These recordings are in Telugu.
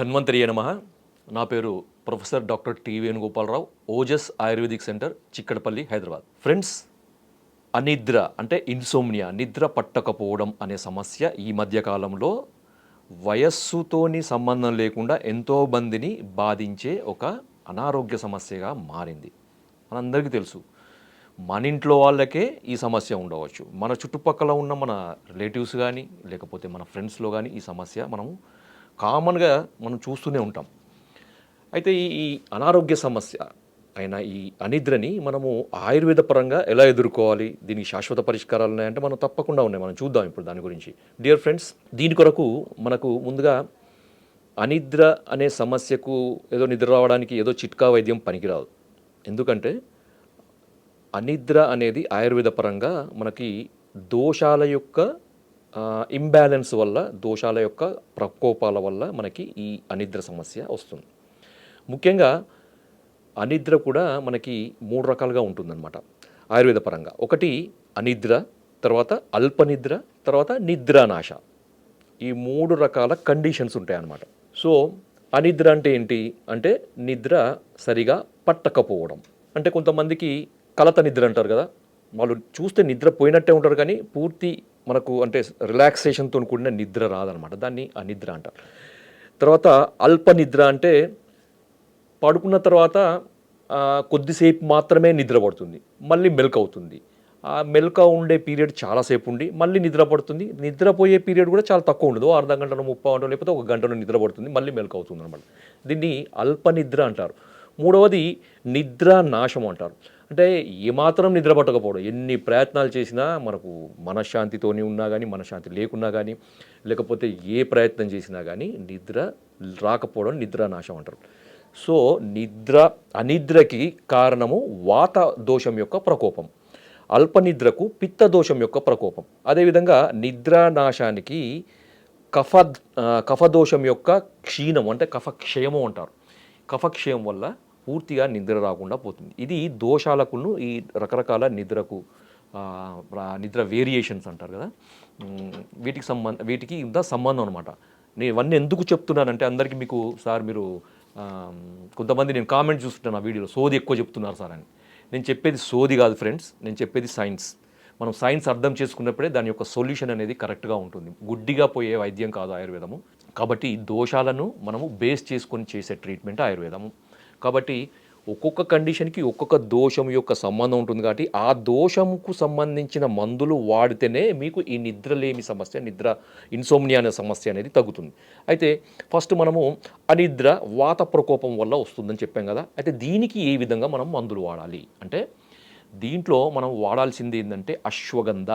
ధన్వంతరియే నమః. నా పేరు professor doctor T Venugopalarao, Ojas ayurvedic centre, Chikkadpally, Hyderabad. Friends, అనిద్ర అంటే ఇన్సోమ్నియా, నిద్ర పట్టకపోవడం అనే సమస్య ఈ మధ్య కాలంలో వయస్సుతోని సంబంధం లేకుండా ఎంతోమందిని బాధించే ఒక అనారోగ్య సమస్యగా మారింది. మనందరికీ తెలుసు, మన ఇంట్లో వాళ్ళకే ఈ సమస్య ఉండవచ్చు, మన చుట్టుపక్కల ఉన్న మన రిలేటివ్స్ కానీ లేకపోతే మన ఫ్రెండ్స్లో కానీ ఈ సమస్య కామన్గా మనం చూస్తూనే ఉంటాం. అయితే ఈ అనారోగ్య సమస్య అయిన ఈ అనిద్రని మనము ఆయుర్వేద పరంగా ఎలా ఎదుర్కోవాలి, దీనికి శాశ్వత పరిష్కారాలు ఉన్నాయంటే మనం తప్పకుండా ఉన్నాయి. మనం చూద్దాం ఇప్పుడు దాని గురించి. డియర్ ఫ్రెండ్స్, దీని కొరకు మనకు ముందుగా అనిద్ర అనే సమస్యకు ఏదో నిద్ర రావడానికి ఏదో చిట్కా వైద్యం పనికిరాదు. ఎందుకంటే అనిద్ర అనేది ఆయుర్వేద పరంగా మనకి దోషాల యొక్క ఇంబ్యాలెన్స్ వల్ల, దోషాల యొక్క ప్రకోపాల వల్ల మనకి ఈ అనిద్ర సమస్య వస్తుంది. ముఖ్యంగా అనిద్ర కూడా మనకి 3 రకాలుగా ఉంటుందన్నమాట ఆయుర్వేద పరంగా. ఒకటి అనిద్ర, తర్వాత అల్పనిద్ర, తర్వాత నిద్రానాశ. ఈ 3 రకాల కండిషన్స్ ఉంటాయన్నమాట. సో అనిద్ర అంటే ఏంటి అంటే నిద్ర సరిగా పట్టకపోవడం. అంటే కొంతమందికి కలత నిద్ర అంటారు కదా, వాళ్ళు చూస్తే నిద్ర పోయినట్టే ఉంటారు కానీ పూర్తి మనకు అంటే రిలాక్సేషన్తో కూడిన నిద్ర రాదనమాట. దాన్ని అనిద్ర అంటారు. తర్వాత అల్పనిద్ర అంటే పడుకున్న తర్వాత కొద్దిసేపు మాత్రమే నిద్ర పడుతుంది, మళ్ళీ మెలక అవుతుంది. ఆ మెలక ఉండే పీరియడ్ చాలాసేపు ఉండి మళ్ళీ నిద్ర పడుతుంది. నిద్రపోయే పీరియడ్ కూడా చాలా తక్కువ ఉండదు, అర్ధ గంటను 30 గంటలు లేకపోతే 1 గంటను నిద్ర పడుతుంది, మళ్ళీ మెలక అవుతుంది అనమాట. దీన్ని అల్పనిద్ర అంటారు. మూడవది నిద్రా నాశం అంటారు. అంటే ఏమాత్రం నిద్ర పట్టకపోవడం, ఎన్ని ప్రయత్నాలు చేసినా మనకు మనశ్శాంతితోని ఉన్నా కానీ, మనశ్శాంతి లేకున్నా కానీ, లేకపోతే ఏ ప్రయత్నం చేసినా కానీ నిద్ర రాకపోవడం నిద్రా నాశం అంటారు. సో అనిద్రకి కారణము వాత దోషం యొక్క ప్రకోపం, అల్పనిద్రకు పిత్త దోషం యొక్క ప్రకోపం. అదేవిధంగా నిద్రానాశానికి కఫదోషం యొక్క క్షీణం అంటే కఫక్షయము అంటారు. కఫక్షయం వల్ల పూర్తిగా నిద్ర రాకుండా పోతుంది. ఇది దోషాలకును ఈ రకరకాల నిద్ర వేరియేషన్స్ అంటారు కదా, వీటికి ఇంత సంబంధం అనమాట. నేను ఇవన్నీ ఎందుకు చెప్తున్నానంటే అందరికీ మీకు సార్ మీరు కొంతమంది నేను కామెంట్ చూస్తుంటాను ఆ వీడియోలో, సోది ఎక్కువ చెప్తున్నారు సార్ అని. నేను చెప్పేది సోది కాదు ఫ్రెండ్స్, నేను చెప్పేది సైన్స్. మనం సైన్స్ అర్థం చేసుకున్నప్పుడే దాని యొక్క సొల్యూషన్ అనేది కరెక్ట్గా ఉంటుంది. గుడ్డిగా పోయే వైద్యం కాదు ఆయుర్వేదము. కాబట్టి దోషాలను మనము బేస్ చేసుకొని చేసే ట్రీట్మెంట్ ఆయుర్వేదము. కాబట్టి ఒక్కొక్క కండిషన్కి ఒక్కొక్క దోషం యొక్క సంబంధం ఉంటుంది. కాబట్టి ఆ దోషంకు సంబంధించిన మందులు వాడితేనే మీకు ఈ నిద్రలేమి సమస్య, ఇన్సోమ్నియా అనే సమస్య అనేది తగ్గుతుంది. అయితే ఫస్ట్ మనము అనిద్ర వాత ప్రకోపం వల్ల వస్తుందని చెప్పాం కదా. అయితే దీనికి ఏ విధంగా మనం మందులు వాడాలి అంటే దీంట్లో మనం వాడాల్సింది ఏంటంటే అశ్వగంధ.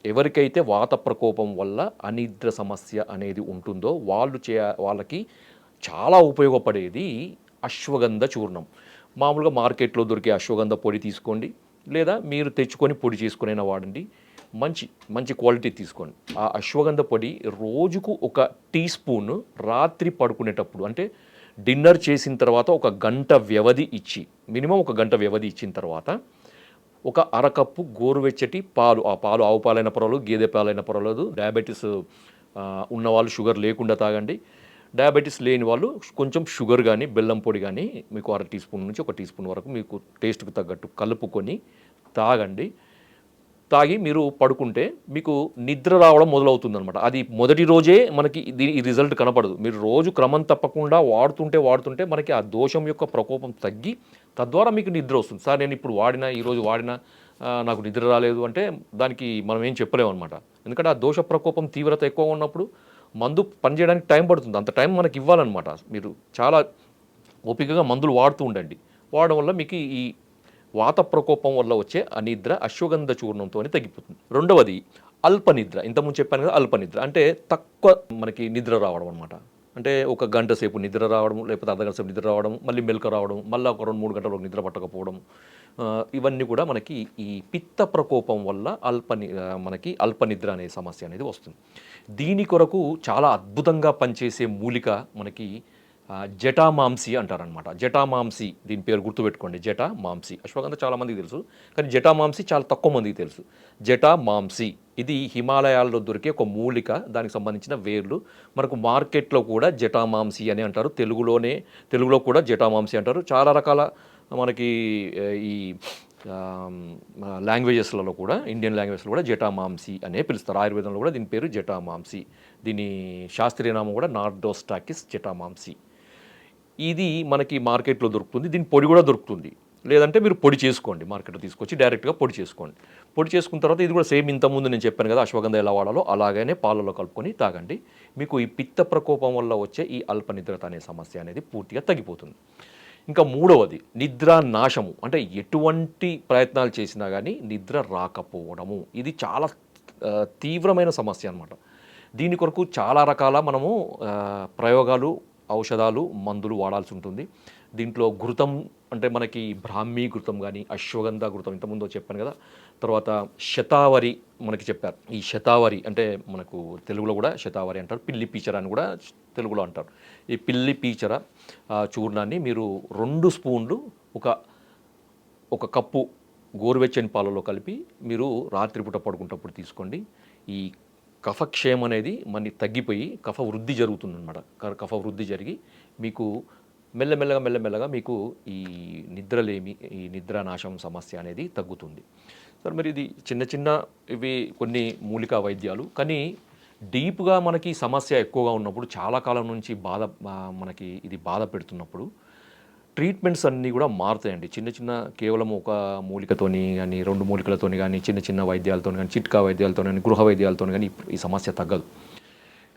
ఎవరికైతే వాత ప్రకోపం వల్ల అనిద్ర సమస్య అనేది ఉంటుందో వాళ్ళకి చాలా ఉపయోగపడేది అశ్వగంధ చూర్ణం. మామూలుగా మార్కెట్లో దొరికే అశ్వగంధ పొడి తీసుకోండి, లేదా మీరు తెచ్చుకొని పొడి చేసుకునైనా వాడండి. మంచి క్వాలిటీ తీసుకోండి. ఆ అశ్వగంధ పొడి రోజుకు 1 టీ స్పూన్ రాత్రి పడుకునేటప్పుడు, అంటే డిన్నర్ చేసిన తర్వాత 1 గంట వ్యవధి ఇచ్చి, మినిమం 1 గంట వ్యవధి ఇచ్చిన తర్వాత 1 అరకప్పు గోరువెచ్చటి పాలు, ఆ పాలు ఆవు పాలైన పర్వాలేదు, గేదె పాలైన పర్వాలేదు. డయాబెటీస్ ఉన్నవాళ్ళు షుగర్ లేకుండా తాగండి. డయాబెటీస్ లేని వాళ్ళు కొంచెం షుగర్ కానీ బెల్లం పొడి కానీ మీకు 1/2 టీ స్పూన్ నుంచి 1 టీ స్పూన్ వరకు మీకు టేస్ట్కి తగ్గట్టు కలుపుకొని తాగండి. తాగి మీరు పడుకుంటే మీకు నిద్ర రావడం మొదలవుతుందనమాట. అది మొదటి రోజే మనకి ఈ రిజల్ట్ కనపడదు. మీరు రోజు క్రమం తప్పకుండా వాడుతుంటే మనకి ఆ దోషం యొక్క ప్రకోపం తగ్గి తద్వారా మీకు నిద్ర వస్తుంది. సార్ నేను ఇప్పుడు ఈరోజు వాడినా నాకు నిద్ర రాలేదు అంటే దానికి మనం ఏం చెప్పలేము అనమాట. ఎందుకంటే ఆ దోష ప్రకోపం తీవ్రత ఎక్కువ ఉన్నప్పుడు మందు పనిచేయడానికి టైం పడుతుంది. అంత టైం మనకి ఇవ్వాలన్నమాట. మీరు చాలా ఓపికగా మందులు వాడుతూ ఉండండి. వాడడం వల్ల మీకు ఈ వాత ప్రకోపం వల్ల వచ్చే అనిద్ర అశ్వగంధ చూర్ణంతో తగ్గిపోతుంది. రెండవది అల్పనిద్ర. ఇంతకుముందు చెప్పాను కదా, అల్పనిద్ర అంటే తక్కువ మనకి నిద్ర రావడం అనమాట. అంటే 1 గంట సేపు నిద్ర రావడం, లేకపోతే అర్ధ గంట సేపు నిద్ర రావడం, మళ్ళీ మెలక రావడం, మళ్ళీ ఒక 2-3 గంటలకు నిద్ర పట్టకపోవడం. ఇవన్నీ కూడా మనకి ఈ పిత్త ప్రకోపం వల్ల మనకి అల్పనిద్ర అనే సమస్య అనేది వస్తుంది. దీని కొరకు చాలా అద్భుతంగా పనిచేసే మూలిక మనకి జటామాంసి అంటారనమాట. జటామాంసి దీని పేరు గుర్తుపెట్టుకోండి, జటామాంసి. అశ్వగంధ చాలామందికి తెలుసు, కానీ జటామాంసి చాలా తక్కువ మందికి తెలుసు. జటామాంసి ఇది హిమాలయాల్లో దొరికే ఒక మూలిక, దానికి సంబంధించిన వేర్లు. మనకు మార్కెట్లో కూడా జటామాంసి అని అంటారు, తెలుగులో కూడా జటామాంసి అంటారు. చాలా రకాల మనకి ఈ లాంగ్వేజెస్లలో కూడా, ఇండియన్ లాంగ్వేజ్లో కూడా జటామాంసి అనే పిలుస్తారు. ఆయుర్వేదంలో కూడా దీని పేరు జటామాంసి. దీని శాస్త్రీయ నామం కూడా నార్డోస్టాకిస్ జటామాంసి. ఇది మనకి మార్కెట్లో దొరుకుతుంది. దీని పొడి కూడా దొరుకుతుంది, లేదంటే మీరు పొడి చేసుకోండి, మార్కెట్లో తీసుకొచ్చి డైరెక్ట్గా పొడి చేసుకోండి. పొడి చేసుకున్న తర్వాత ఇది కూడా సేమ్ ఇంతకుముందు నేను చెప్పాను కదా అశ్వగంధ ఎలా వాడాలో అలాగనే పాలలో కలుపుకొని తాగండి. మీకు ఈ పిత్త ప్రకోపం వల్ల వచ్చే ఈ అల్పనిద్రత అనే సమస్య అనేది పూర్తిగా తగ్గిపోతుంది. ఇంకా మూడవది నిద్ర నాశము, అంటే ఎటువంటి ప్రయత్నాలు చేసినా కానీ నిద్ర రాకపోవడము. ఇది చాలా తీవ్రమైన సమస్య అన్నమాట. దీని కొరకు చాలా రకాల మనము ప్రయోగాలు, ఔషధాలు, మందులు వాడాల్సి ఉంటుంది. దీంట్లో ఘృతం అంటే మనకి బ్రాహ్మీ ఘృతం కానీ, అశ్వగంధ ఘృతం ఇంతకుముందు చెప్పాను కదా. తర్వాత శతావరి మనకి చెప్పారు. ఈ శతావరి అంటే మనకు తెలుగులో కూడా శతావరి అంటారు, పిల్లి పీచర అని కూడా తెలుగులో అంటారు. ఈ పిల్లి పీచర చూర్ణాన్ని మీరు 2 స్పూన్లు ఒక కప్పు గోరువెచ్చని పాలలో కలిపి మీరు రాత్రిపూట పడుకుంటప్పుడు తీసుకోండి. ఈ కఫక్షయం అనేది మనకి తగ్గిపోయి కఫ వృద్ధి జరుగుతుందన్నమాట. కఫ వృద్ధి జరిగి మీకు మెల్లమెల్లగా మీకు ఈ నిద్రలేమి, ఈ నిద్రానాశం సమస్య అనేది తగ్గుతుంది. సరే, మరి ఇది చిన్న ఇవి కొన్ని మూలికా వైద్యాలు. కానీ డీప్గా మనకి సమస్య ఎక్కువగా ఉన్నప్పుడు, చాలా కాలం నుంచి మనకి ఇది బాధ పెడుతున్నప్పుడు ట్రీట్మెంట్స్ అన్నీ కూడా మారుతాయండి. చిన్న కేవలం ఒక మూలికతోని కానీ, 2 మూలికలతోని కానీ, చిన్న వైద్యాలతో కానీ, చిట్కా వైద్యాలతో కానీ, గృహ వైద్యాలతో కానీ ఈ సమస్య తగ్గదు.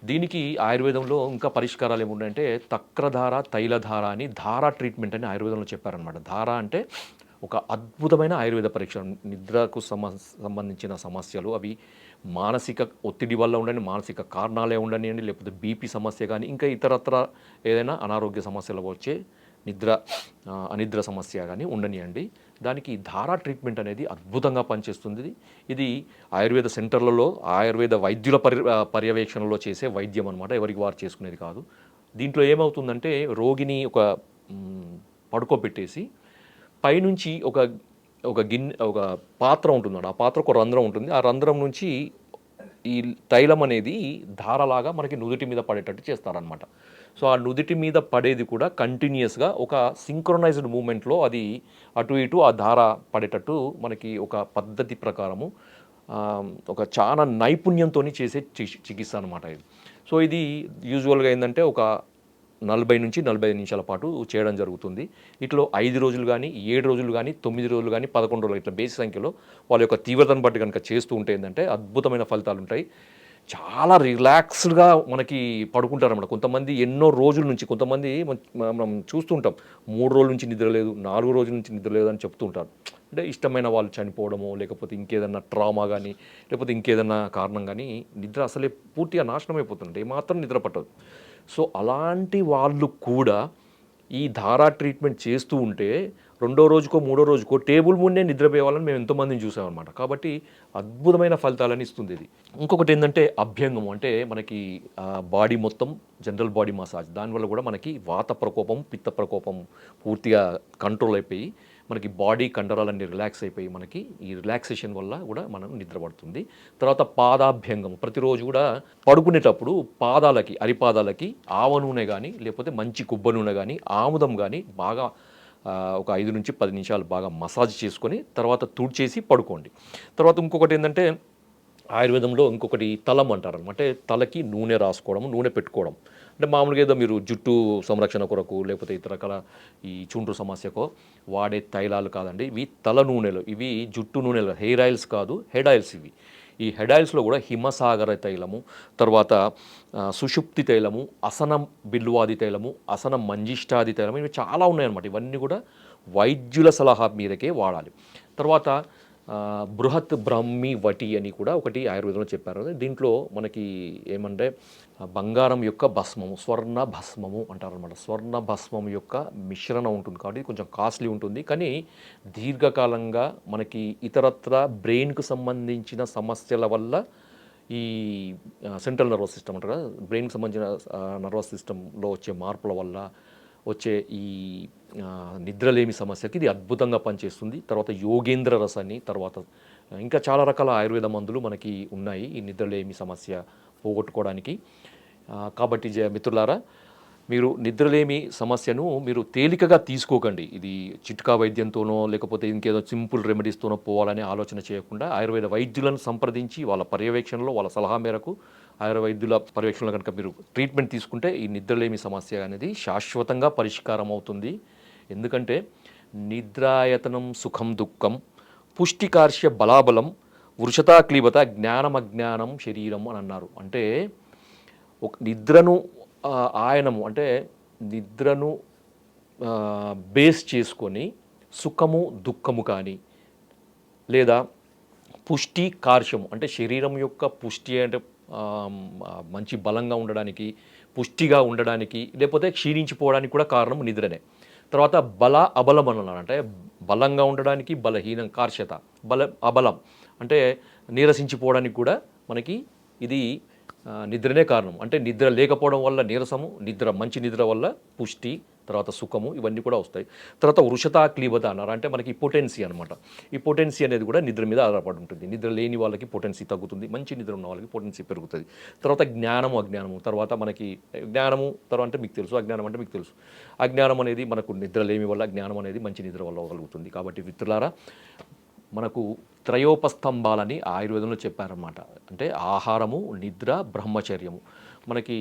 దీనికి ఆయుర్వేదంలో ఇంకా పరిష్కారాలు ఏమున్నాయంటే తక్రధార, తైలధార అని ధారా ట్రీట్మెంట్ అని ఆయుర్వేదంలో చెప్పారనమాట. ధార అంటే ఒక అద్భుతమైన ఆయుర్వేద పరీక్ష. నిద్రకు సంబంధించిన సమస్యలు అవి మానసిక ఒత్తిడి వల్ల ఉండని, మానసిక కారణాలే ఉండనివ్వండి, లేకపోతే బీపీ సమస్య కానీ, ఇంకా ఇతరత్ర ఏదైనా అనారోగ్య సమస్యలు వచ్చే అనిద్ర సమస్య కానీ ఉండనియండి, దానికి ధారా ట్రీట్మెంట్ అనేది అద్భుతంగా పనిచేస్తుంది. ఇది ఆయుర్వేద సెంటర్లలో ఆయుర్వేద వైద్యుల పర్యవేక్షణలో చేసే వైద్యం అనమాట, ఎవరికి వారు చేసుకునేది కాదు. దీంట్లో ఏమవుతుందంటే రోగిని పడుకోబెట్టేసి పైనుంచి ఒక పాత్ర ఉంటుంది, ఆ పాత్ర ఒక రంధ్రం ఉంటుంది. ఆ రంధ్రం నుంచి ఈ తైలం అనేది ధారలాగా మనకి నుదుటి మీద పడేటట్టు చేస్తారనమాట. సో ఆ నుదిటి మీద పడేది కూడా కంటిన్యూస్గా ఒక సింక్రొనైజ్డ్ మూమెంట్లో అది అటు ఇటు ఆ ధార పడేటట్టు మనకి ఒక పద్ధతి ప్రకారము ఒక చాలా నైపుణ్యంతో చేసే చికిత్స అనమాట ఇది. సో ఇది యూజువల్గా ఏంటంటే ఒక 40 నుంచి 45 నిమిషాల పాటు చేయడం జరుగుతుంది. ఇట్లో 5 రోజులు కానీ, 7 రోజులు కానీ, 9 రోజులు కానీ, 11 రోజులు ఇట్లా బేసి సంఖ్యలో వాళ్ళ యొక్క తీవ్రతను బట్టి కనుక చేస్తూ ఉంటే ఏంటంటే అద్భుతమైన ఫలితాలు ఉంటాయి. చాలా రిలాక్స్డ్గా మనకి పడుకుంటారన్నమాట. కొంతమంది ఎన్నో రోజుల నుంచి, కొంతమంది మనం చూస్తుంటాం 3 రోజుల నుంచి నిద్ర లేదు, 4 రోజుల నుంచి నిద్ర లేదు అని చెప్తూ ఉంటారు. అంటే ఇష్టమైన వాళ్ళు చనిపోవడమో, లేకపోతే ఇంకేదన్నా ట్రామా కానీ, లేకపోతే ఇంకేదన్నా కారణం కానీ నిద్ర అసలే పూర్తిగా నాశనం అయిపోతుంది, ఏమాత్రం నిద్ర పట్టదు. సో అలాంటి వాళ్ళు కూడా ఈ ధారా ట్రీట్మెంట్ చేస్తూ ఉంటే 2వ రోజుకో 3వ రోజుకో టేబుల్ ముందే నిద్రపోయే వాళ్ళని మేము ఎంతోమందిని చూసామన్నమాట. కాబట్టి అద్భుతమైన ఫలితాలని ఇస్తుంది ఇది. ఇంకొకటి ఏంటంటే అభ్యంగం, అంటే మనకి బాడీ మొత్తం జనరల్ బాడీ మసాజ్, దానివల్ల కూడా మనకి వాత ప్రకోపం, పిత్త ప్రకోపం పూర్తిగా కంట్రోల్ అయిపోయి మనకి బాడీ కండరాలన్నీ రిలాక్స్ అయిపోయి మనకి ఈ రిలాక్సేషన్ వల్ల కూడా మనం నిద్రపడుతుంది. తర్వాత పాదాభ్యంగం, ప్రతిరోజు కూడా పడుకునేటప్పుడు పాదాలకి, అరిపాదాలకి ఆవ నూనె కానీ, లేకపోతే మంచి కొబ్బరి నూనె కానీ, ఆముదం కానీ బాగా ఒక 5 నుంచి 10 నిమిషాలు బాగా మసాజ్ చేసుకొని తర్వాత తుడిచేసి పడుకోండి. తర్వాత ఇంకొకటి ఏంటంటే ఆయుర్వేదంలో ఇంకొకటి తలం అంటారు, అంటే తలకి నూనె రాసుకోవడం, నూనె పెట్టుకోవడం. అంటే మామూలుగా ఏదో మీరు జుట్టు సంరక్షణ కొరకు, లేకపోతే ఇతర రకాల ఈ చుండ్రు సమస్యకో వాడే తైలాలు కాదండి, ఇవి తల నూనెలు. ఇవి జుట్టు నూనెలు, హెయిర్ ఆయిల్స్ కాదు, హెడ్ ఆయిల్స్ ఇవి. ఈ హెడ్ ఆయిల్స్లో కూడా హిమసాగర తైలము, తర్వాత సుషుప్తి తైలము, అసనం బిల్వాది తైలము, అసనం మంజిష్టాది తైలము, ఇవి చాలా ఉన్నాయన్నమాట. ఇవన్నీ కూడా వైద్యుల సలహా మీదకే వాడాలి. తర్వాత బృహత్ బ్రహ్మి వటి అని కూడా ఒకటి ఆయుర్వేదంలో చెప్పారు. దీంట్లో మనకి ఏమంటే బంగారం యొక్క భస్మము, స్వర్ణ భస్మము అంటారనమాట. స్వర్ణ భస్మం యొక్క మిశ్రణం ఉంటుంది కాబట్టి కొంచెం కాస్ట్లీ ఉంటుంది, కానీ దీర్ఘకాలంగా మనకి ఇతరత్ర బ్రెయిన్కు సంబంధించిన సమస్యల వల్ల ఈ సెంట్రల్ నర్వస్ సిస్టమ్ అంటారు కదా, బ్రెయిన్కి సంబంధించిన నర్వస్ సిస్టంలో వచ్చే మార్పుల వల్ల వచ్చే ఈ నిద్రలేమి సమస్యకి ఇది అద్భుతంగా పనిచేస్తుంది. తర్వాత యోగేంద్ర రసాన్ని, తర్వాత ఇంకా చాలా రకాల ఆయుర్వేద మందులు మనకి ఉన్నాయి ఈ నిద్రలేమి సమస్య పోగొట్టుకోవడానికి. కాబట్టి మిత్రులారా, మీరు నిద్రలేమి సమస్యను మీరు తేలికగా తీసుకోకండి. ఇది చిట్కా వైద్యంతోనో లేకపోతే ఇంకేదో సింపుల్ రెమెడీస్తోనో పోవాలనే ఆలోచన చేయకుండా ఆయుర్వేద వైద్యులను సంప్రదించి వాళ్ళ పర్యవేక్షణలో, వాళ్ళ సలహా మేరకు ఆయుర్వేద వైద్యుల పర్యవేక్షణలో కనుక మీరు ట్రీట్మెంట్ తీసుకుంటే ఈ నిద్రలేమి సమస్య అనేది శాశ్వతంగా పరిష్కారం అవుతుంది. ఎందుకంటే నిద్రాయతనం సుఖం దుఃఖం పుష్టికార్ష్య బలాబలం వృషతా క్లీబత జ్ఞానమజ్ఞానం శరీరం అని అన్నారు. అంటే ఒక నిద్రను ఆయనము అంటే నిద్రను బేస్ చేసుకొని సుఖము దుఃఖము కానీ, లేదా పుష్టి కార్షము అంటే శరీరం యొక్క పుష్టి అంటే మంచి బలంగా ఉండడానికి, పుష్టిగా ఉండడానికి, లేకపోతే క్షీణించిపోవడానికి కూడా కారణం నిద్రనే. తర్వాత బల అబలం అన్నారు, అంటే బలంగా ఉండడానికి బలహీనం, కార్షత అబలం అంటే నీరసించిపోవడానికి కూడా మనకి ఇది నిద్రనే కారణం. అంటే నిద్ర లేకపోవడం వల్ల నీరసము, మంచి నిద్ర వల్ల పుష్టి, తర్వాత సుఖము, ఇవన్నీ కూడా వస్తాయి. తర్వాత వృషతా క్లీబత అన్నారు, అంటే మనకి పొటెన్సీ అనమాట. ఈ పొటెన్సీ అనేది కూడా నిద్ర మీద ఆధారపడి ఉంటుంది. నిద్ర లేని వాళ్ళకి పొటెన్సీ తగ్గుతుంది, మంచి నిద్ర ఉన్న వాళ్ళకి పొటెన్సీ పెరుగుతుంది. తర్వాత జ్ఞానము అజ్ఞానము, తర్వాత మనకి జ్ఞానము తర్వాత అంటే మీకు తెలుసు, అజ్ఞానం అంటే మీకు తెలుసు. అజ్ఞానం అనేది మనకు నిద్ర లేమి వల్ల, జ్ఞానం అనేది మంచి నిద్ర వల్ల కలుగుతుంది. కాబట్టి మిత్రులారా, మనకు త్రయోపస్తంభాలని ఆయుర్వేదంలో చెప్పారన్నమాట. అంటే ఆహారము, నిద్ర, బ్రహ్మచర్యము. మనకి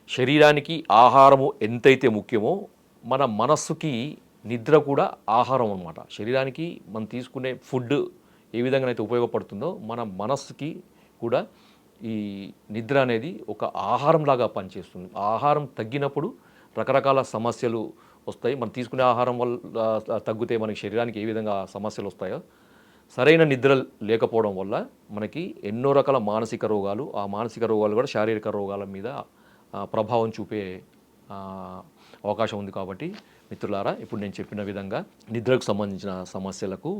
శరీరానికి ఆహారము ఎంతైతే ముఖ్యమో మన మనస్సుకి నిద్ర కూడా ఆహారం అన్నమాట. శరీరానికి మనం తీసుకునే ఫుడ్ ఏ విధంగానైతే ఉపయోగపడుతుందో మన మనస్సుకి కూడా ఈ నిద్ర అనేది ఒక ఆహారంలాగా పనిచేస్తుంది. ఆహారం తగ్గినప్పుడు రకరకాల సమస్యలు వస్తాయి. మనం తీసుకునే ఆహారం వల్ల తగ్గితే మనకి శరీరానికి ఏ విధంగా సమస్యలు వస్తాయో, సరైన నిద్ర లేకపోవడం వల్ల మనకి ఎన్నో రకాల మానసిక రోగాలు, ఆ మానసిక రోగాలు కూడా శారీరక రోగాల మీద ప్రభావం చూపే అవకాశం ఉంది. కాబట్టి మిత్రులారా, ఇప్పుడు నేను చెప్పిన విధంగా నిద్రకు సంబంధించిన సమస్యలకు